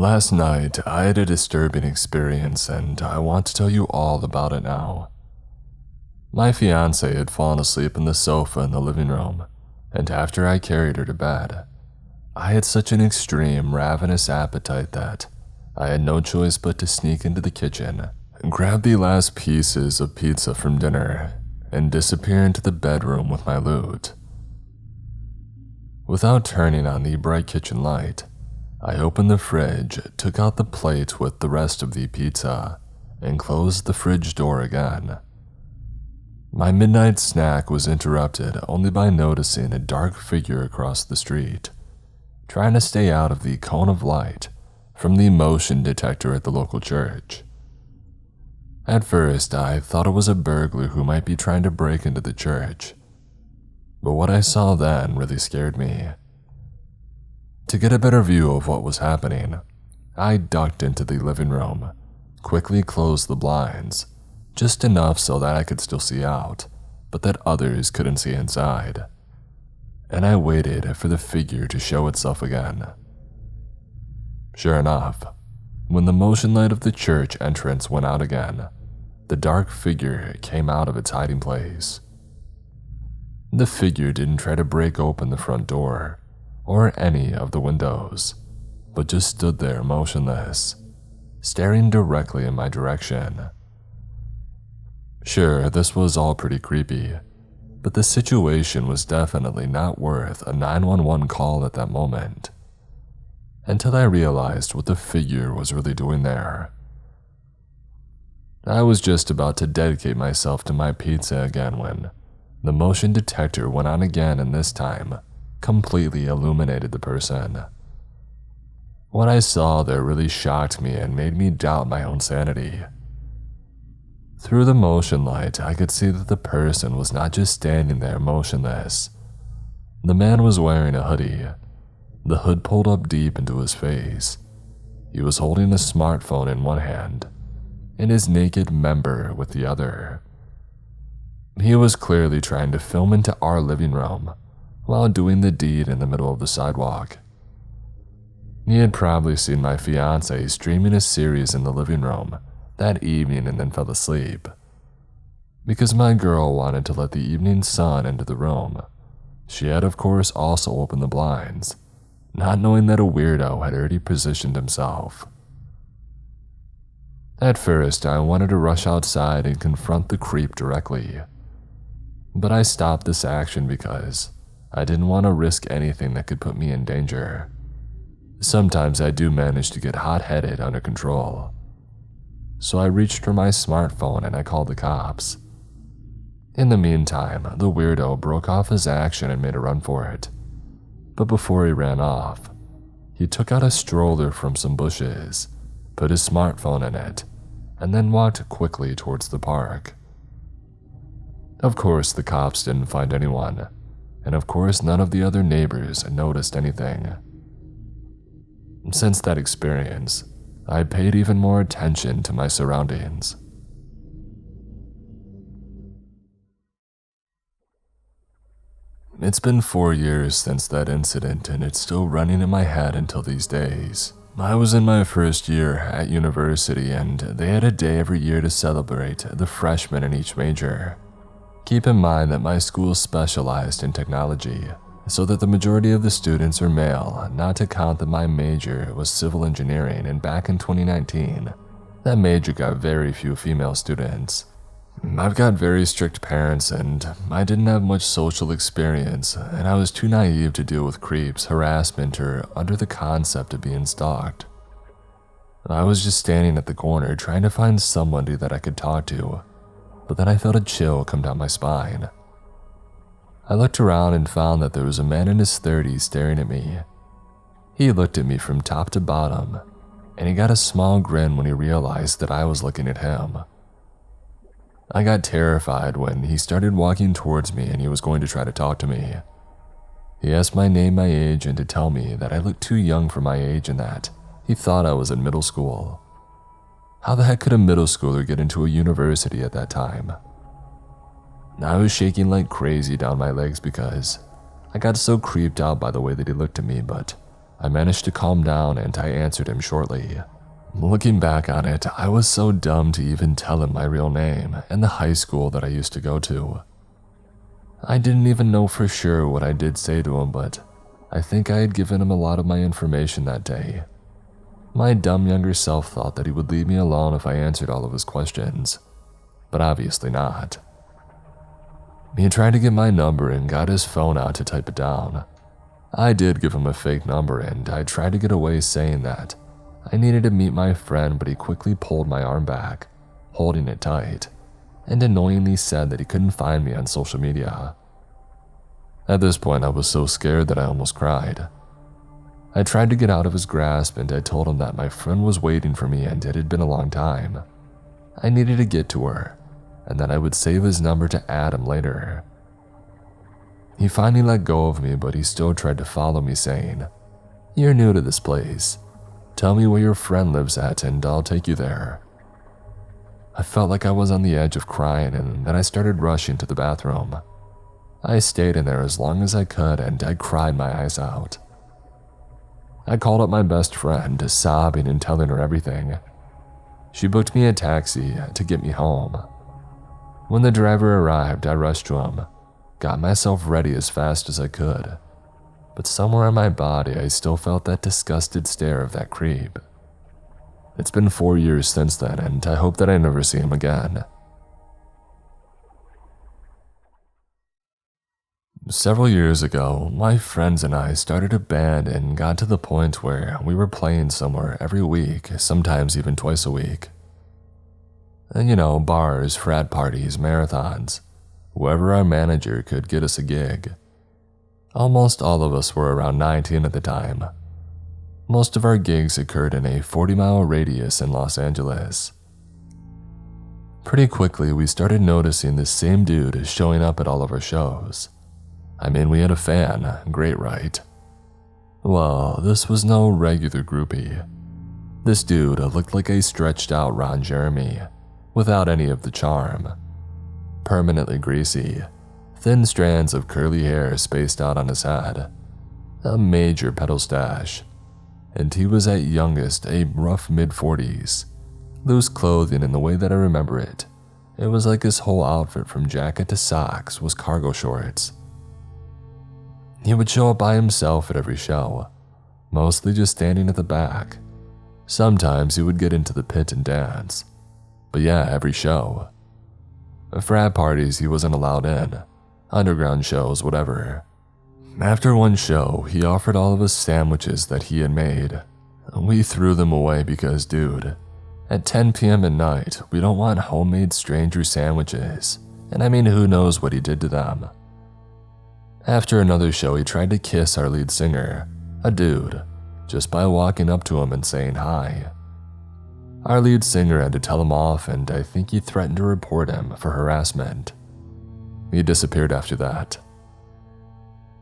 Last night, I had a disturbing experience and I want to tell you all about it now. My fiancée had fallen asleep on the sofa in the living room, and after I carried her to bed, I had such an extreme ravenous appetite that I had no choice but to sneak into the kitchen, grab the last pieces of pizza from dinner, and disappear into the bedroom with my loot. Without turning on the bright kitchen light, I opened the fridge, took out the plate with the rest of the pizza, and closed the fridge door again. My midnight snack was interrupted only by noticing a dark figure across the street, trying to stay out of the cone of light from the motion detector at the local church. At first, I thought it was a burglar who might be trying to break into the church, but what I saw then really scared me. To get a better view of what was happening, I ducked into the living room, quickly closed the blinds, just enough so that I could still see out, but that others couldn't see inside, and I waited for the figure to show itself again. Sure enough, when the motion light of the church entrance went out again, the dark figure came out of its hiding place. The figure didn't try to break open the front door or any of the windows, but just stood there motionless, staring directly in my direction. Sure, this was all pretty creepy, but the situation was definitely not worth a 911 call at that moment, until I realized what the figure was really doing there. I was just about to dedicate myself to my pizza again when the motion detector went on again, and this time completely illuminated the person. What I saw there really shocked me and made me doubt my own sanity. Through the motion light, I could see that the person was not just standing there motionless. The man was wearing a hoodie, the hood pulled up deep into his face. He was holding a smartphone in one hand and his naked member with the other. He was clearly trying to film into our living room while doing the deed in the middle of the sidewalk. He had probably seen my fiancée streaming a series in the living room that evening and then fell asleep. Because my girl wanted to let the evening sun into the room, she had of course also opened the blinds, not knowing that a weirdo had already positioned himself. At first, I wanted to rush outside and confront the creep directly, but I stopped this action because I didn't want to risk anything that could put me in danger. Sometimes I do manage to get hot-headed under control, so I reached for my smartphone and I called the cops. In the meantime, the weirdo broke off his action and made a run for it, but before he ran off, he took out a stroller from some bushes, put his smartphone in it, and then walked quickly towards the park. Of course, the cops didn't find anyone, and of course none of the other neighbors noticed anything. Since that experience, I paid even more attention to my surroundings. It's been 4 years since that incident, and it's still running in my head until these days. I was in my first year at university, and they had a day every year to celebrate the freshmen in each major. Keep in mind that my school specialized in technology, so that the majority of the students are male, not to count that my major was civil engineering, and back in 2019, that major got very few female students. I've got very strict parents, and I didn't have much social experience, and I was too naive to deal with creeps, harassment, or under the concept of being stalked. I was just standing at the corner trying to find somebody that I could talk to, but then I felt a chill come down my spine. I looked around and found that there was a man in his 30s staring at me. He looked at me from top to bottom, and he got a small grin when he realized that I was looking at him. I got terrified when he started walking towards me and he was going to try to talk to me. He asked my name, my age, and to tell me that I looked too young for my age and that he thought I was in middle school. How the heck could a middle schooler get into a university at that time? I was shaking like crazy down my legs because I got so creeped out by the way that he looked at me, but I managed to calm down and I answered him shortly. Looking back on it, I was so dumb to even tell him my real name and the high school that I used to go to. I didn't even know for sure what I did say to him, but I think I had given him a lot of my information that day. My dumb younger self thought that he would leave me alone if I answered all of his questions, but obviously not. He tried to get my number and got his phone out to type it down. I did give him a fake number and I tried to get away saying that I needed to meet my friend, but he quickly pulled my arm back, holding it tight, and annoyingly said that he couldn't find me on social media. At this point, I was so scared that I almost cried. I tried to get out of his grasp and I told him that my friend was waiting for me and it had been a long time. I needed to get to her, and that I would save his number to add him later. He finally let go of me, but he still tried to follow me, saying, "You're new to this place. Tell me where your friend lives at and I'll take you there." I felt like I was on the edge of crying, and then I started rushing to the bathroom. I stayed in there as long as I could and I cried my eyes out. I called up my best friend, sobbing and telling her everything. She booked me a taxi to get me home. When the driver arrived, I rushed to him, got myself ready as fast as I could, but somewhere in my body I still felt that disgusted stare of that creep. It's been 4 years since then, and I hope that I never see him again. Several years ago, my friends and I started a band and got to the point where we were playing somewhere every week, sometimes even twice a week. And bars, frat parties, marathons, wherever our manager could get us a gig. Almost all of us were around 19 at the time. Most of our gigs occurred in a 40-mile radius in Los Angeles. Pretty quickly, we started noticing this same dude showing up at all of our shows. I mean, we had a fan, great, right? Well, this was no regular groupie. This dude looked like a stretched out Ron Jeremy, without any of the charm. Permanently greasy, thin strands of curly hair spaced out on his head, a major pedal stash, and he was at youngest a rough mid-40s, loose clothing in the way that I remember it. It was like his whole outfit from jacket to socks was cargo shorts. He would show up by himself at every show, mostly just standing at the back. Sometimes he would get into the pit and dance, but yeah, every show. Frat parties he wasn't allowed in, underground shows, whatever. After one show, he offered all of us sandwiches that he had made. We threw them away because, dude, at 10 p.m. at night, we don't want homemade stranger sandwiches, and I mean, who knows what he did to them. After another show, he tried to kiss our lead singer, a dude, just by walking up to him and saying hi. Our lead singer had to tell him off, and I think he threatened to report him for harassment. He disappeared after that.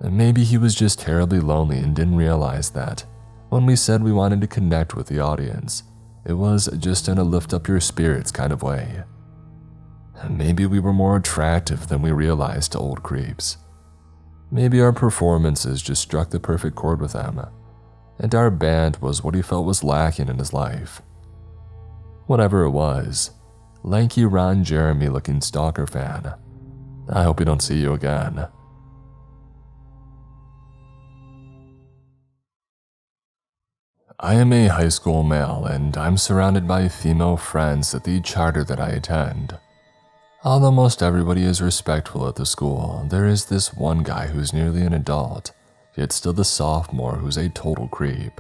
Maybe he was just terribly lonely and didn't realize that when we said we wanted to connect with the audience, it was just in a lift up your spirits kind of way. Maybe we were more attractive than we realized to old creeps. Maybe our performances just struck the perfect chord with him, and our band was what he felt was lacking in his life. Whatever it was, lanky Ron Jeremy looking Stalker fan, I hope we don't see you again. I am a high school male, and I'm surrounded by female friends at the charter that I attend. Although most everybody is respectful at the school, there is this one guy who's nearly an adult, yet still the sophomore who's a total creep.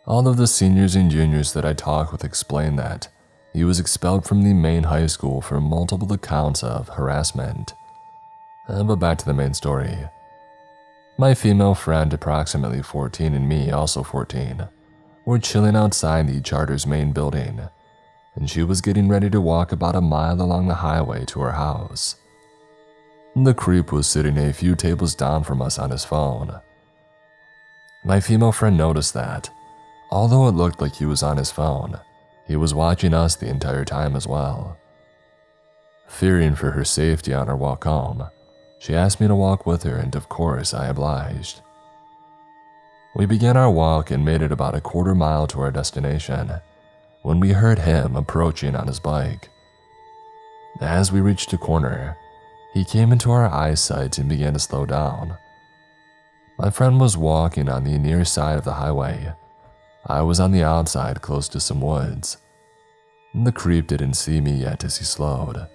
All of the seniors and juniors that I talk with explain that he was expelled from the main high school for multiple accounts of harassment. But back to the main story. My female friend, approximately 14, and me, also 14, were chilling outside the charter's main building, and she was getting ready to walk about a mile along the highway to her house. The creep was sitting a few tables down from us on his phone. My female friend noticed that, although it looked like he was on his phone, he was watching us the entire time as well. Fearing for her safety on her walk home, she asked me to walk with her, and of course I obliged. We began our walk and made it about a quarter mile to our destination when we heard him approaching on his bike. As we reached a corner, he came into our eyesight and began to slow down. My friend was walking on the near side of the highway. I was on the outside close to some woods. The creep didn't see me yet as he slowed.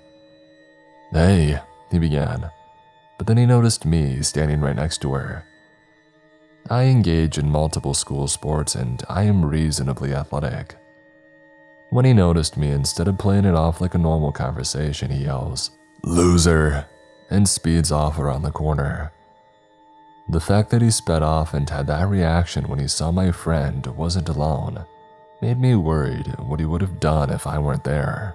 "Hey," he began, but then he noticed me standing right next to her. I engage in multiple school sports and I am reasonably athletic. When he noticed me, instead of playing it off like a normal conversation, he yells, "Loser," and speeds off around the corner. The fact that he sped off and had that reaction when he saw my friend wasn't alone made me worried what he would have done if I weren't there.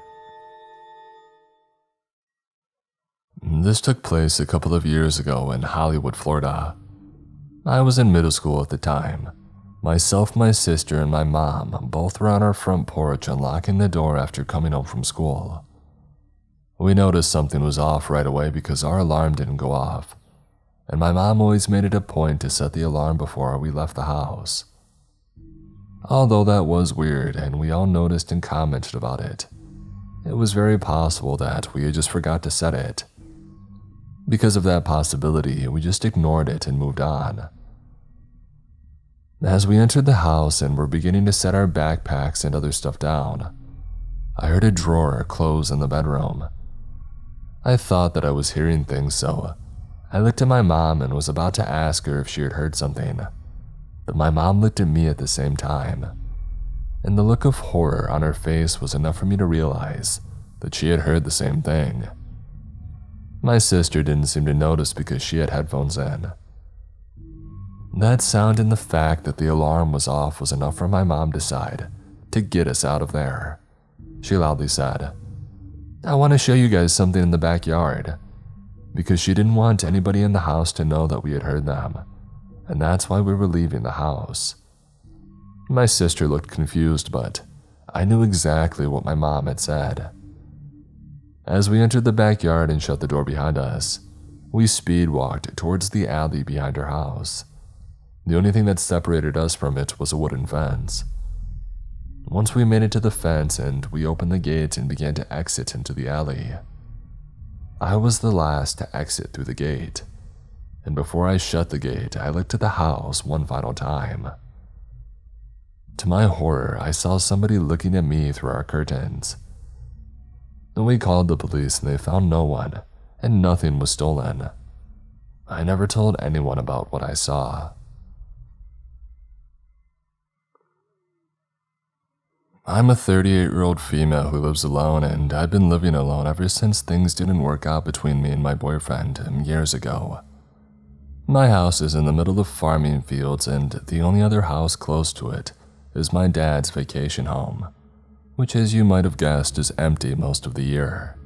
This took place a couple of years ago in Hollywood, Florida. I was in middle school at the time. Myself, my sister, and my mom both were on our front porch unlocking the door after coming home from school. We noticed something was off right away because our alarm didn't go off, and my mom always made it a point to set the alarm before we left the house. Although that was weird and we all noticed and commented about it, it was very possible that we had just forgot to set it. Because of that possibility, we just ignored it and moved on. As we entered the house and were beginning to set our backpacks and other stuff down, I heard a drawer close in the bedroom. I thought that I was hearing things, so I looked at my mom and was about to ask her if she had heard something, but my mom looked at me at the same time, and the look of horror on her face was enough for me to realize that she had heard the same thing. My sister didn't seem to notice because she had headphones in. That sound and the fact that the alarm was off was enough for my mom to decide to get us out of there. She loudly said, "I want to show you guys something in the backyard," because she didn't want anybody in the house to know that we had heard them, and that's why we were leaving the house. My sister looked confused, but I knew exactly what my mom had said. As we entered the backyard and shut the door behind us, we speed walked towards the alley behind our house. The only thing that separated us from it was a wooden fence. Once we made it to the fence and we opened the gate and began to exit into the alley, I was the last to exit through the gate, and before I shut the gate, I looked at the house one final time. To my horror, I saw somebody looking at me through our curtains. We called the police and they found no one, and nothing was stolen. I never told anyone about what I saw. I'm a 38-year-old female who lives alone, and I've been living alone ever since things didn't work out between me and my boyfriend years ago. My house is in the middle of farming fields, and the only other house close to it is my dad's vacation home, which, as you might have guessed, is empty most of the year.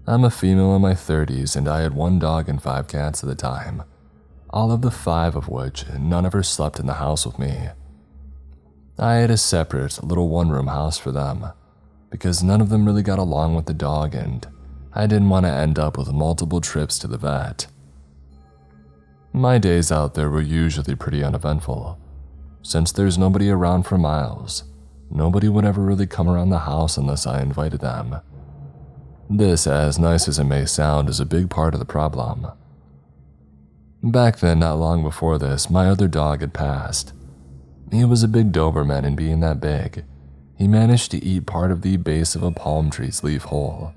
I'm a female in my 30s, and I had 1 dog and 5 cats at the time, all of the 5 of which none ever slept in the house with me. I had a separate little one-room house for them, because none of them really got along with the dog and I didn't want to end up with multiple trips to the vet. My days out there were usually pretty uneventful. Since there's nobody around for miles, nobody would ever really come around the house unless I invited them. This, as nice as it may sound, is a big part of the problem. Back then, not long before this, my other dog had passed. He was a big Doberman, and being that big, he managed to eat part of the base of a palm tree's leaf whole,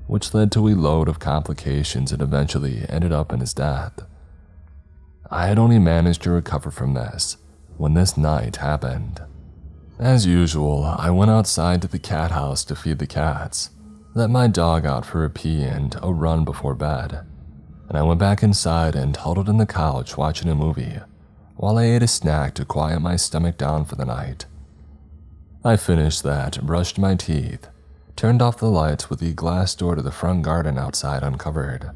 which led to a load of complications and eventually ended up in his death. I had only managed to recover from this when this night happened. As usual, I went outside to the cat house to feed the cats, let my dog out for a pee and a run before bed, and I went back inside and huddled in the couch watching a movie while I ate a snack to quiet my stomach down for the night. I finished that, brushed my teeth, turned off the lights with the glass door to the front garden outside uncovered.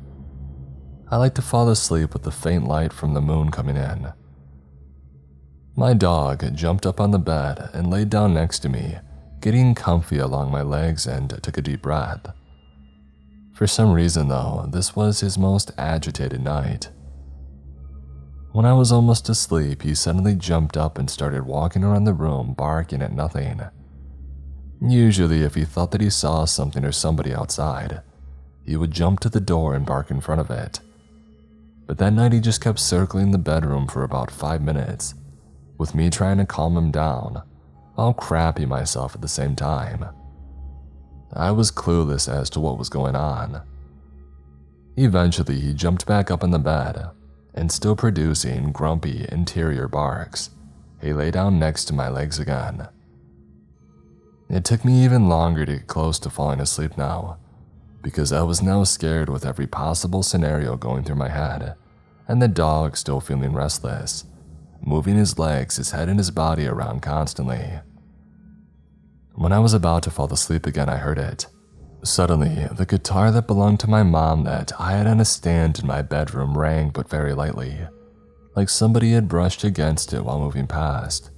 I like to fall asleep with the faint light from the moon coming in. My dog jumped up on the bed and laid down next to me, getting comfy along my legs, and took a deep breath. For some reason though, this was his most agitated night. When I was almost asleep, he suddenly jumped up and started walking around the room, barking at nothing. Usually, if he thought that he saw something or somebody outside, he would jump to the door and bark in front of it. But that night he just kept circling the bedroom for about 5 minutes, with me trying to calm him down, all crappy myself at the same time. I was clueless as to what was going on. Eventually, he jumped back up in the bed, and still producing grumpy interior barks, he lay down next to my legs again. It took me even longer to get close to falling asleep now, because I was now scared with every possible scenario going through my head, and the dog still feeling restless, moving his legs, his head, and his body around constantly. When I was about to fall asleep again, I heard it. Suddenly, the guitar that belonged to my mom that I had on a stand in my bedroom rang, but very lightly, like somebody had brushed against it while moving past.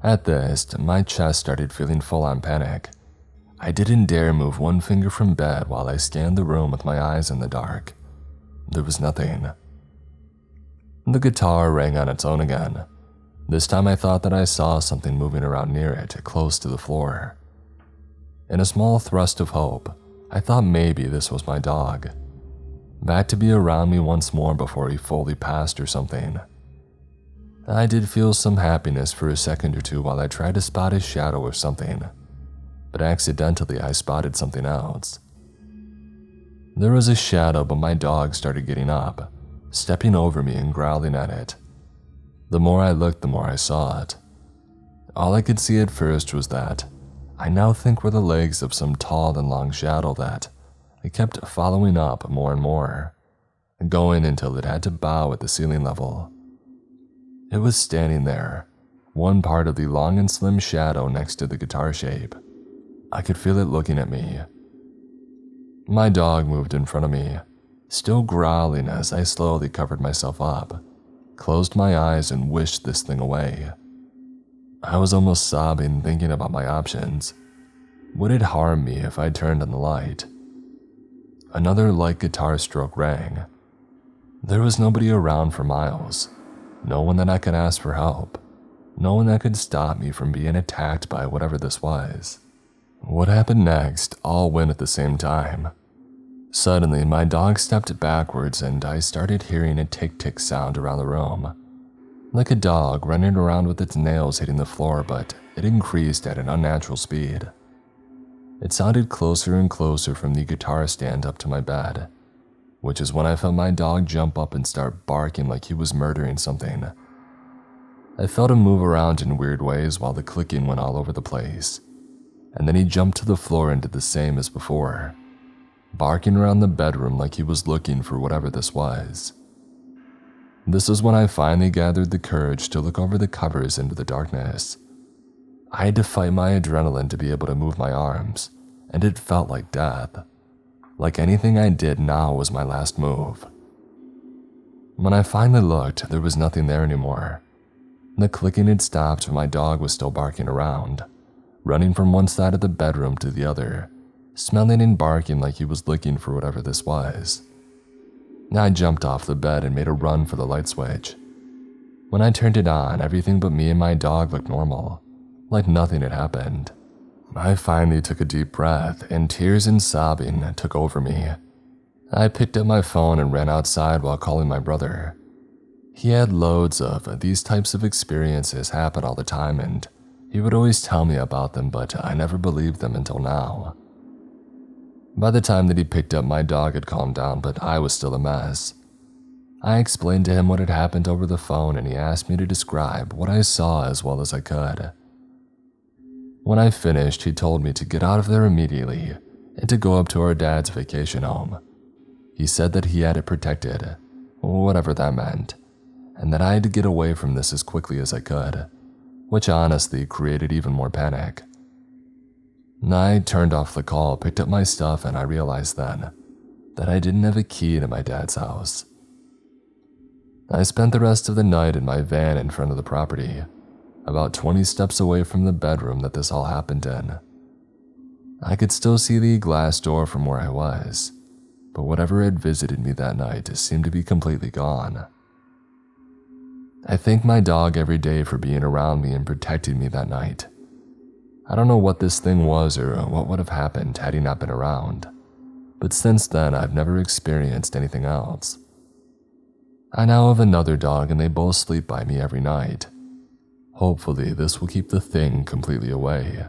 At this, my chest started feeling full-on panic. I didn't dare move one finger from bed while I scanned the room with my eyes in the dark. There was nothing. The guitar rang on its own again. This time I thought that I saw something moving around near it, close to the floor. In a small thrust of hope, I thought maybe this was my dog, back to be around me once more before he fully passed or something. I did feel some happiness for a second or two while I tried to spot his shadow or something, but accidentally I spotted something else. There was a shadow, but my dog started getting up, stepping over me and growling at it. The more I looked, the more I saw it. All I could see at first was that I now think were the legs of some tall and long shadow that I kept following up more and more, going until it had to bow at the ceiling level. It was standing there, one part of the long and slim shadow next to the guitar shape. I could feel it looking at me. My dog moved in front of me, still growling as I slowly covered myself up, closed my eyes and wished this thing away. I was almost sobbing thinking about my options. Would it harm me if I turned on the light? Another light guitar stroke rang. There was nobody around for miles, no one that I could ask for help, no one that could stop me from being attacked by whatever this was. What happened next all went at the same time. Suddenly, my dog stepped backwards and I started hearing a tick-tick sound around the room, like a dog running around with its nails hitting the floor, but it increased at an unnatural speed. It sounded closer and closer from the guitar stand up to my bed, which is when I felt my dog jump up and start barking like he was murdering something. I felt him move around in weird ways while the clicking went all over the place, and then he jumped to the floor and did the same as before, barking around the bedroom like he was looking for whatever this was. This is when I finally gathered the courage to look over the covers into the darkness. I had to fight my adrenaline to be able to move my arms, and it felt like death. Like anything I did now was my last move. When I finally looked, there was nothing there anymore. The clicking had stopped, but my dog was still barking around, running from one side of the bedroom to the other, smelling and barking like he was looking for whatever this was. I jumped off the bed and made a run for the light switch. When I turned it on, everything but me and my dog looked normal, like nothing had happened. I finally took a deep breath, and tears and sobbing took over me. I picked up my phone and ran outside while calling my brother. He had loads of these types of experiences happen all the time, and he would always tell me about them, but I never believed them until now. By the time that he picked up, my dog had calmed down, but I was still a mess. I explained to him what had happened over the phone, and he asked me to describe what I saw as well as I could. When I finished, he told me to get out of there immediately and to go up to our dad's vacation home. He said that he had it protected, whatever that meant, and that I had to get away from this as quickly as I could, which honestly created even more panic. I turned off the call, picked up my stuff, and I realized then that I didn't have a key to my dad's house. I spent the rest of the night in my van in front of the property, about 20 steps away from the bedroom that this all happened in. I could still see the glass door from where I was, but whatever had visited me that night seemed to be completely gone. I thank my dog every day for being around me and protecting me that night. I don't know what this thing was or what would have happened had he not been around, but since then I've never experienced anything else. I now have another dog and they both sleep by me every night. Hopefully this will keep the thing completely away.